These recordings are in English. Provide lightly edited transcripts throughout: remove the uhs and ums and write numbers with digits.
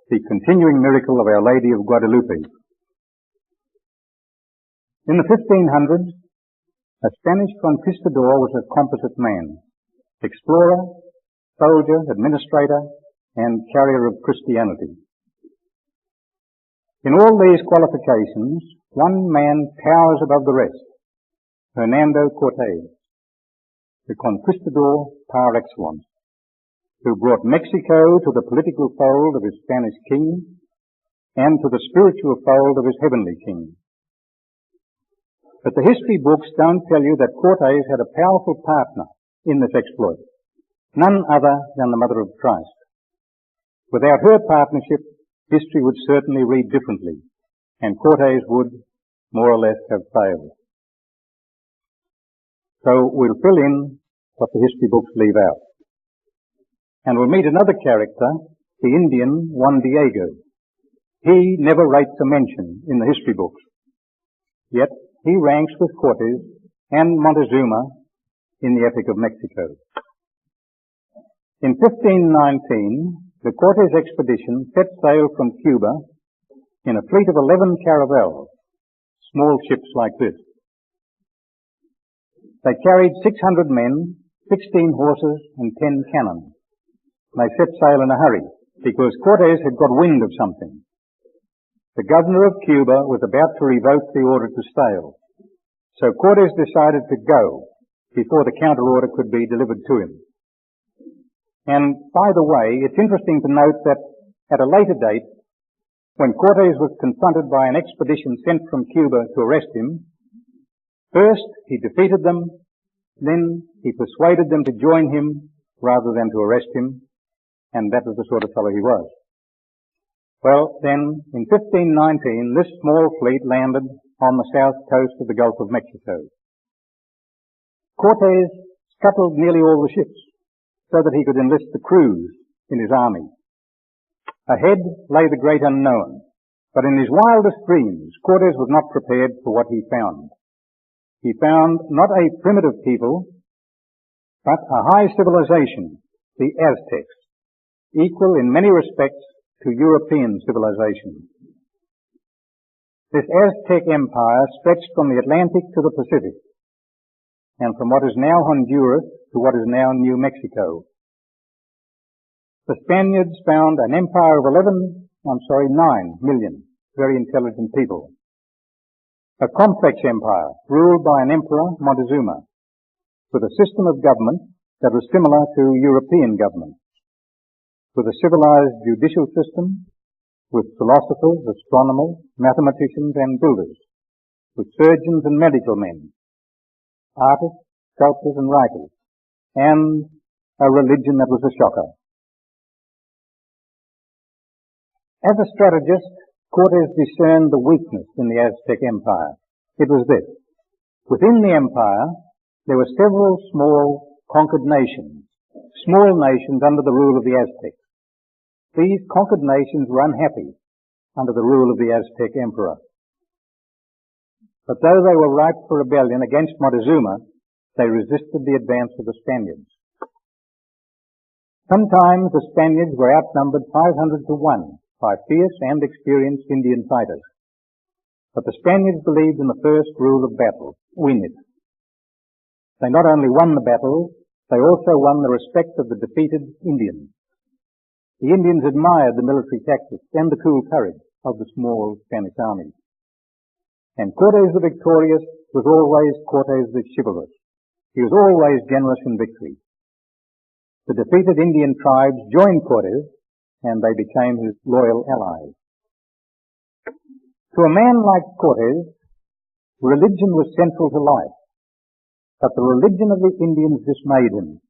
the continuing miracle of Our Lady of Guadalupe. In the 1500s, a Spanish conquistador was a composite man: explorer, soldier, administrator, and carrier of Christianity. In all these qualifications, one man towers above the rest: Hernán Cortés, the conquistador par excellence, who brought Mexico to the political fold of his Spanish king and to the spiritual fold of his heavenly king. But the history books don't tell you that Cortés had a powerful partner in this exploit, none other than the Mother of Christ. Without her partnership, history would certainly read differently, and Cortés would, more or less, have failed. So we'll fill in what the history books leave out. And we'll meet another character, the Indian Juan Diego. He never rates a mention in the history books. Yet he ranks with Cortés and Montezuma in the Epic of Mexico. In 1519, the Cortés expedition set sail from Cuba in a fleet of 11 caravels, small ships like this. They carried 600 men, 16 horses, and 10 cannon. They set sail in a hurry because Cortés had got wind of something. The governor of Cuba was about to revoke the order to sail, so Cortés decided to go before the counter order could be delivered to him. And by the way, it's interesting to note that at a later date, when Cortés was confronted by an expedition sent from Cuba to arrest him, first he defeated them, then he persuaded them to join him rather than to arrest him, and that was the sort of fellow he was. Well, then, in 1519, this small fleet landed on the south coast of the Gulf of Mexico. Cortés scuttled nearly all the ships so that he could enlist the crews in his army. Ahead lay the great unknown, but in his wildest dreams, Cortés was not prepared for what he found. He found not a primitive people, but a high civilization, the Aztecs, equal in many respects to European civilization. This Aztec empire stretched from the Atlantic to the Pacific, and from what is now Honduras to what is now New Mexico. The Spaniards found an empire of 9 million very intelligent people. A complex empire ruled by an emperor, Montezuma, with a system of government that was similar to European government, with a civilized judicial system, with philosophers, astronomers, mathematicians, and builders, with surgeons and medical men, artists, sculptors, and writers, and a religion that was a shocker. As a strategist, Cortés discerned the weakness in the Aztec Empire. It was this: within the empire, there were several small conquered nations, small nations under the rule of the Aztecs. These conquered nations were unhappy under the rule of the Aztec emperor. But though they were ripe for rebellion against Montezuma, they resisted the advance of the Spaniards. Sometimes the Spaniards were outnumbered 500 to 1 by fierce and experienced Indian fighters. But the Spaniards believed in the first rule of battle: win it. They not only won the battle, they also won the respect of the defeated Indians. The Indians admired the military tactics and the cool courage of the small Spanish army. And Cortés the victorious was always Cortés the chivalrous. He was always generous in victory. The defeated Indian tribes joined Cortés, and they became his loyal allies. To a man like Cortés, religion was central to life, but the religion of the Indians dismayed him.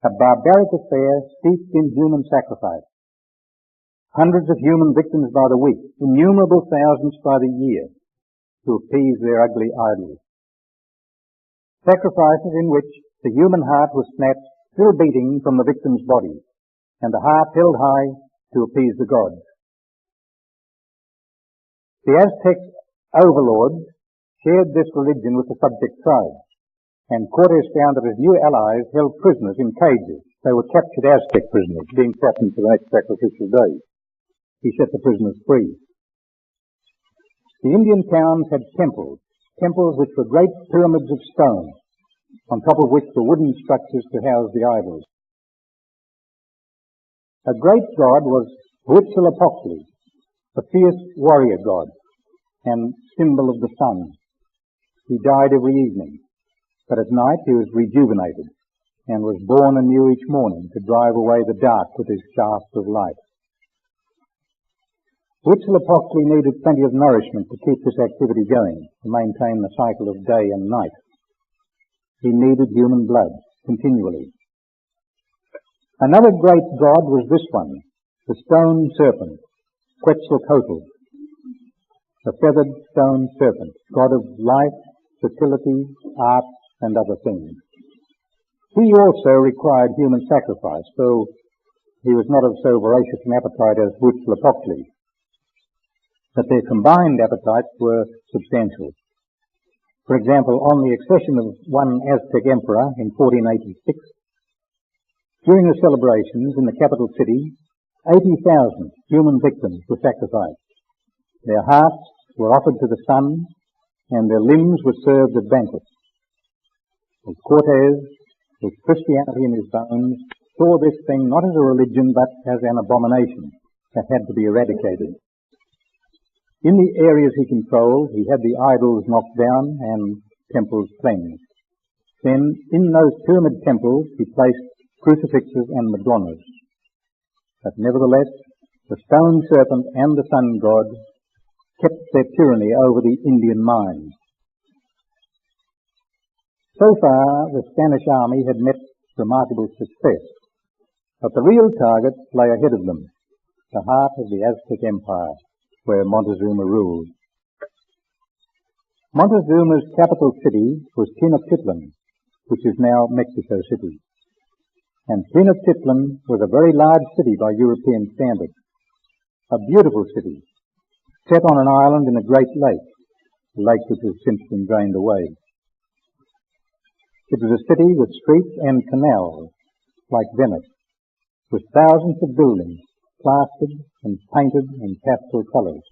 A barbaric affair steeped in human sacrifice. Hundreds of human victims by the week, innumerable thousands by the year, to appease their ugly idols. Sacrifices in which the human heart was snatched, still beating, from the victim's body, and the heart held high to appease the gods. The Aztec overlords shared this religion with the subject tribes, and Cortés found that his new allies held prisoners in cages. They were captured Aztec prisoners, being threatened for the next sacrificial day. he set the prisoners free. The Indian towns had temples which were great pyramids of stone, on top of which were wooden structures to house the idols. A great god was Huitzilopochtli, the fierce warrior god and symbol of the sun. He died every evening, but at night he was rejuvenated and was born anew each morning to drive away the dark with his shaft of light. Huitzilopochtli needed plenty of nourishment to keep this activity going, to maintain the cycle of day and night. He needed human blood continually. Another great god was this one, the Stone Serpent, Quetzalcoatl, the feathered stone serpent, god of life, fertility, art, and other things. He also required human sacrifice, though he was not of so voracious an appetite as Huitzilopochtli. But their combined appetites were substantial. For example, on the accession of one Aztec emperor in 1486, during the celebrations in the capital city, 80,000 human victims were sacrificed. Their hearts were offered to the sun, and their limbs were served at banquets. Well, Cortés, with Christianity in his bones, saw this thing not as a religion but as an abomination that had to be eradicated. In the areas he controlled, he had the idols knocked down and temples cleansed. Then, in those pyramid temples, he placed crucifixes and madonnas. But nevertheless, the stone serpent and the sun god kept their tyranny over the Indian mind. So far, the Spanish army had met remarkable success, but the real target lay ahead of them, the heart of the Aztec Empire, where Montezuma ruled. Montezuma's capital city was Tenochtitlan, which is now Mexico City. And Tenochtitlan was a very large city by European standards, a beautiful city, set on an island in a great lake, a lake which has since been drained away. It was a city with streets and canals, like Venice, with thousands of buildings, plastered and painted in pastel colours.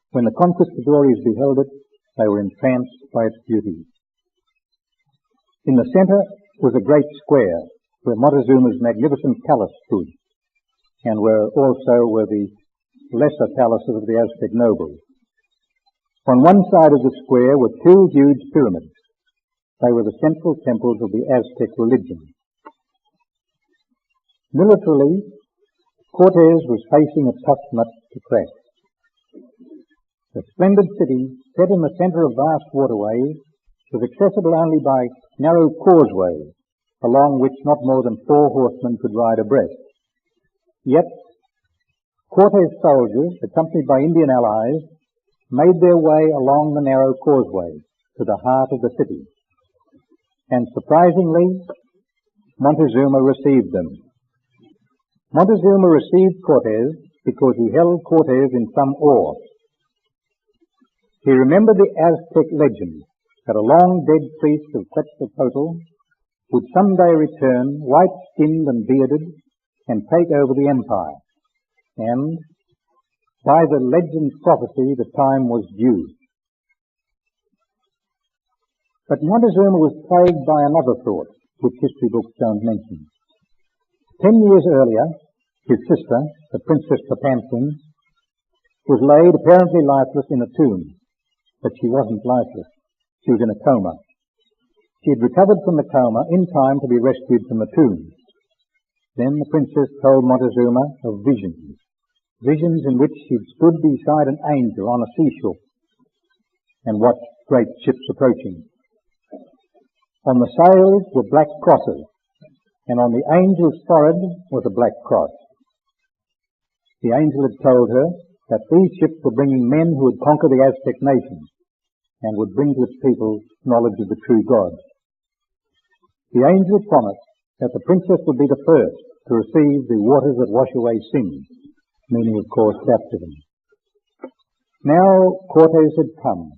When the conquistadores beheld it, they were entranced by its beauty. In the centre was a great square where Montezuma's magnificent palace stood, and where also were the lesser palaces of the Aztec nobles. On one side of the square were two huge pyramids. They were the central temples of the Aztec religion. Militarily, Cortés was facing a tough nut to crack. The splendid city, set in the centre of vast waterways, was accessible only by narrow causeways, along which not more than 4 horsemen could ride abreast. Yet, Cortés' soldiers, accompanied by Indian allies, made their way along the narrow causeways to the heart of the city. And surprisingly, Montezuma received them. Montezuma received Cortés because he held Cortés in some awe. He remembered the Aztec legend that a long-dead priest of Quetzalcoatl would someday return, white-skinned and bearded, and take over the empire. And, by the legend's prophecy, the time was due. But Montezuma was plagued by another thought, which history books don't mention. 10 years earlier, his sister, the Princess Papantzin, was laid apparently lifeless in a tomb. But she wasn't lifeless. She was in a coma. She had recovered from the coma in time to be rescued from the tomb. Then the princess told Montezuma of visions in which she'd stood beside an angel on a seashore and watched great ships approaching. On the sails were black crosses, and on the angel's forehead was a black cross. The angel had told her that these ships were bringing men who would conquer the Aztec nation and would bring to its people knowledge of the true God. The angel promised that the princess would be the first to receive the waters that wash away sin, meaning, of course, baptism. Now Cortés had come,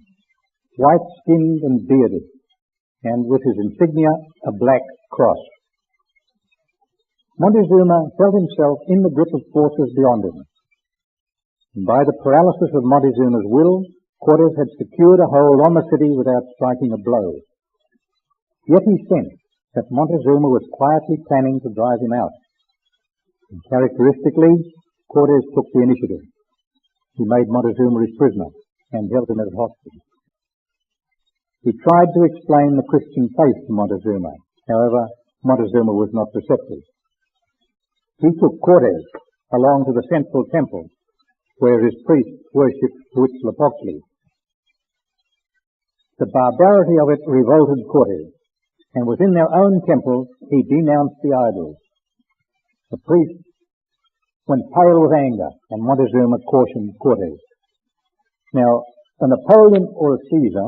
white-skinned and bearded, and with his insignia a black cross. Montezuma felt himself in the grip of forces beyond him. And by the paralysis of Montezuma's will, Cortés had secured a hold on the city without striking a blow. Yet he sensed that Montezuma was quietly planning to drive him out. And characteristically, Cortés took the initiative. He made Montezuma his prisoner and held him as hostage. He tried to explain the Christian faith to Montezuma. However, Montezuma was not receptive. He took Cortés along to the central temple, where his priests worshipped Huitzilopochtli. The barbarity of it revolted Cortés, and within their own temple he denounced the idols. The priests went pale with anger, and Montezuma cautioned Cortés. Now, a Napoleon or a Caesar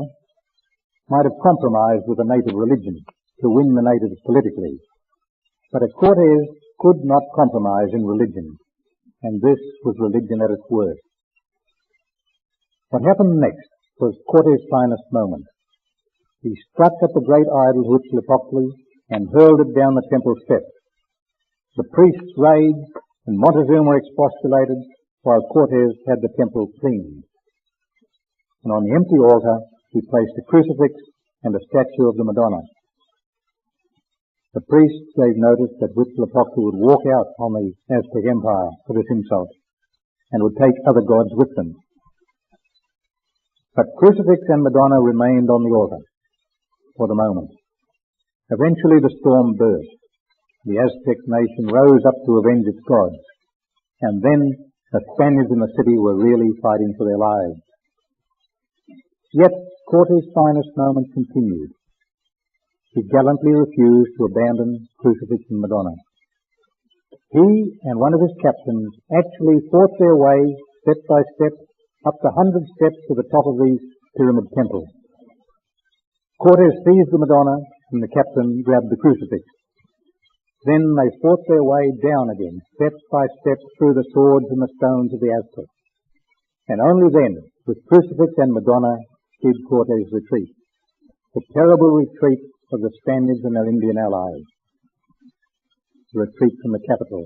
might have compromised with a native religion to win the natives politically, but a Cortés could not compromise in religion, and this was religion at its worst. What happened next was Cortés' finest moment. He struck at the great idol Huitzilopochtli and hurled it down the temple steps. The priests raged and Montezuma expostulated while Cortés had the temple cleaned. And on the empty altar he placed a crucifix and a statue of the Madonna. The priests gave notice that Huitzilopochtli would walk out on the Aztec Empire for this insult and would take other gods with them. But crucifix and Madonna remained on the altar for the moment. Eventually the storm burst. The Aztec nation rose up to avenge its gods, and then the Spaniards in the city were really fighting for their lives. Yet Cortés' finest moment continued. He gallantly refused to abandon crucifix and Madonna. He and one of his captains actually fought their way, step by step, up the 100 steps to the top of these pyramid temples. Cortés seized the Madonna, and the captain grabbed the crucifix. Then they fought their way down again, step by step, through the swords and the stones of the Aztecs. And only then, with crucifix and Madonna, did Cortés retreat. The terrible retreat of the Spaniards and their Indian allies. The retreat from the capital.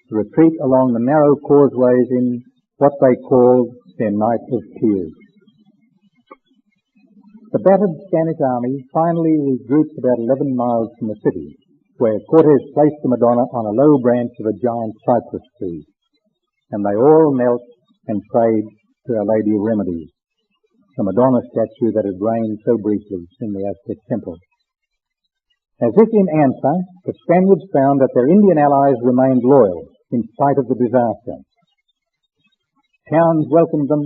The retreat along the narrow causeways in what they called their Night of Tears. The battered Spanish army finally regrouped about 11 miles from the city, where Cortés placed the Madonna on a low branch of a giant cypress tree, and they all knelt and prayed to Our Lady of Remedies, the Madonna statue that had reigned so briefly in the Aztec temple. As if in answer, the Spaniards found that their Indian allies remained loyal in spite of the disaster. Towns welcomed them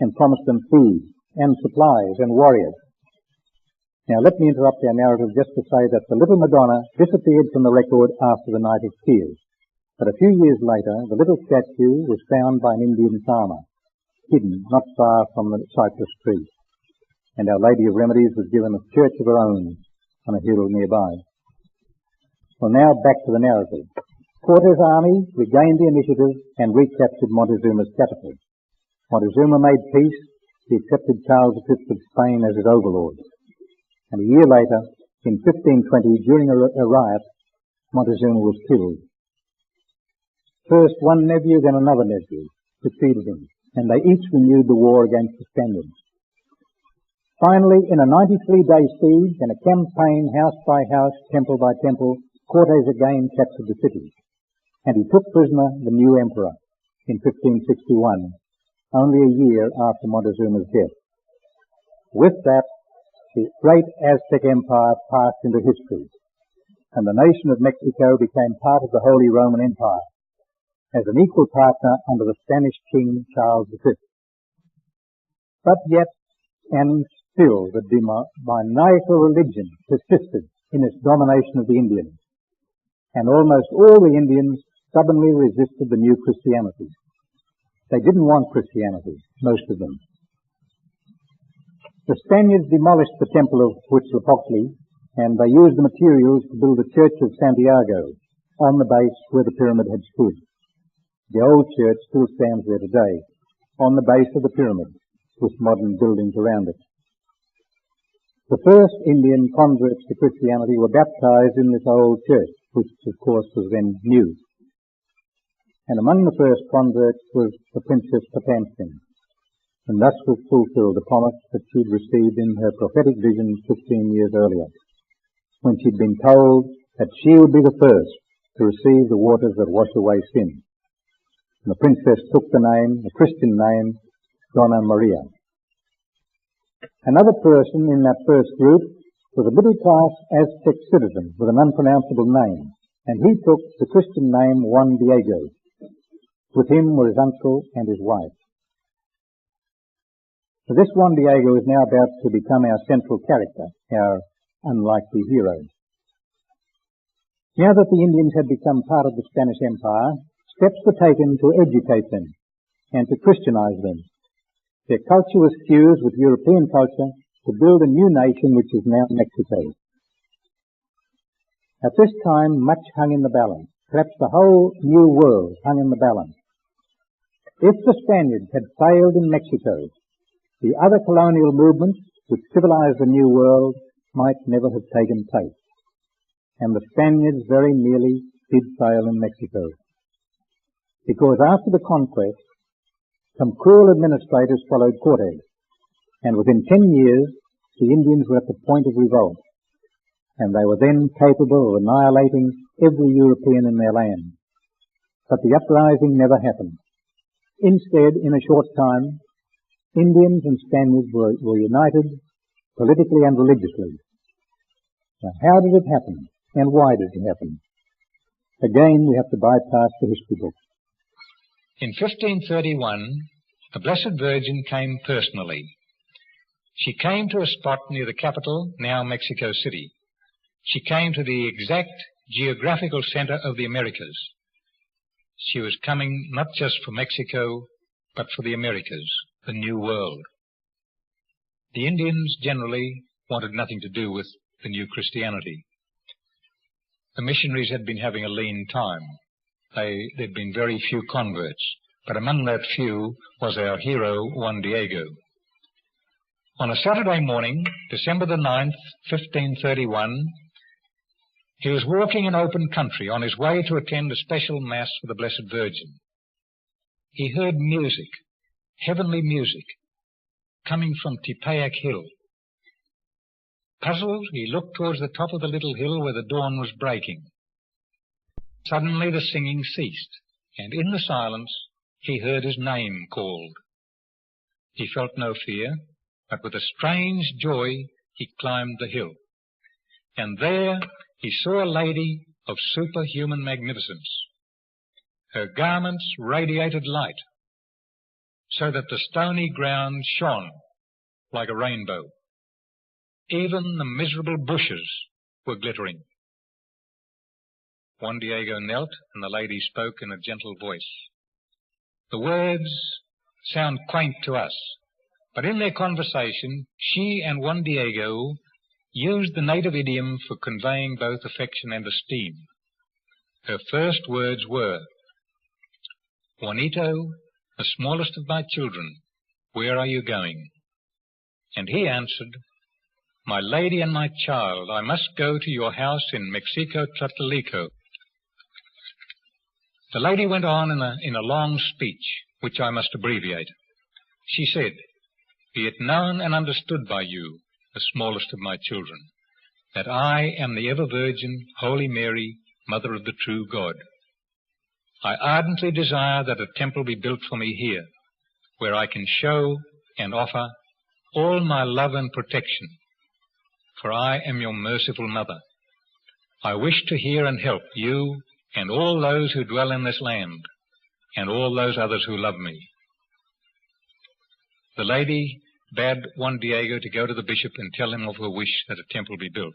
and promised them food and supplies and warriors. Now let me interrupt our narrative just to say that the little Madonna disappeared from the record after the Night of Tears. But a few years later, the little statue was found by an Indian farmer, hidden not far from the cypress tree. And Our Lady of Remedies was given a church of her own on a hill nearby. Well, now back to the narrative. Cortés' army regained the initiative and recaptured Montezuma's capital. Montezuma made peace. He accepted Charles V of Spain as his overlord. And a year later, in 1520, during a riot, Montezuma was killed. First one nephew, then another nephew succeeded him, and they each renewed the war against the Spaniards. Finally, in a 93-day siege and a campaign house by house, temple by temple, Cortés again captured the city, and he took prisoner the new emperor in 1561, only a year after Montezuma's death. With that, the great Aztec Empire passed into history, and the nation of Mexico became part of the Holy Roman Empire as an equal partner under the Spanish King Charles V. But yet, and still, the demoniacal religion persisted in its domination of the Indians, and almost all the Indians stubbornly resisted the new Christianity. They didn't want Christianity, most of them. The Spaniards demolished the temple of Huitzilopochtli, and they used the materials to build the Church of Santiago on the base where the pyramid had stood. The old church still stands there today, on the base of the pyramid, with modern buildings around it. The first Indian converts to Christianity were baptized in this old church, which of course was then new. And among the first converts was the Princess Papanskin, and thus was fulfilled the promise that she'd received in her prophetic vision 15 years earlier, when she'd been told that she would be the first to receive the waters that wash away sin. And the princess took the name, the Christian name, Donna Maria. Another person in that first group was a middle-class Aztec citizen with an unpronounceable name, and he took the Christian name Juan Diego. With him were his uncle and his wife. So this Juan Diego is now about to become our central character, our unlikely hero. Now that the Indians had become part of the Spanish Empire, steps were taken to educate them and to Christianize them. Their culture was fused with European culture to build a new nation which is now Mexico. At this time, much hung in the balance. Perhaps the whole new world hung in the balance. If the Spaniards had failed in Mexico, the other colonial movements which civilized the new world might never have taken place. And the Spaniards very nearly did fail in Mexico. Because after the conquest, some cruel administrators followed Cortés, and within 10 years, the Indians were at the point of revolt, and they were then capable of annihilating every European in their land. But the uprising never happened. Instead, in a short time, Indians and Spaniards were united politically and religiously. Now, how did it happen, and why did it happen? Again, we have to bypass the history book. In 1531, the Blessed Virgin came personally. She came to a spot near the capital, now Mexico City. She came to the exact geographical center of the Americas. She was coming not just for Mexico, but for the Americas, the New World. The Indians generally wanted nothing to do with the new Christianity. The missionaries had been having a lean time. There'd been very few converts, but among that few was our hero, Juan Diego. On a Saturday morning, December the 9th, 1531, he was walking in open country on his way to attend a special Mass for the Blessed Virgin. He heard music, heavenly music, coming from Tepeyac Hill. Puzzled, he looked towards the top of the little hill where the dawn was breaking. Suddenly the singing ceased, and in the silence he heard his name called. He felt no fear, but with a strange joy he climbed the hill. And there he saw a lady of superhuman magnificence. Her garments radiated light, so that the stony ground shone like a rainbow. Even the miserable bushes were glittering. Juan Diego knelt, and the lady spoke in a gentle voice. The words sound quaint to us, but in their conversation, she and Juan Diego used the native idiom for conveying both affection and esteem. Her first words were, "Juanito, the smallest of my children, where are you going?" And he answered, "My lady and my child, I must go to your house in Mexico Tlatlalico." The lady went on in a long speech, which I must abbreviate. She said, "Be it known and understood by you, the smallest of my children, that I am the ever-Virgin, Holy Mary, Mother of the true God. I ardently desire that a temple be built for me here, where I can show and offer all my love and protection, for I am your merciful mother. I wish to hear and help you and all those who dwell in this land, and all those others who love me." The lady bade Juan Diego to go to the bishop and tell him of her wish that a temple be built.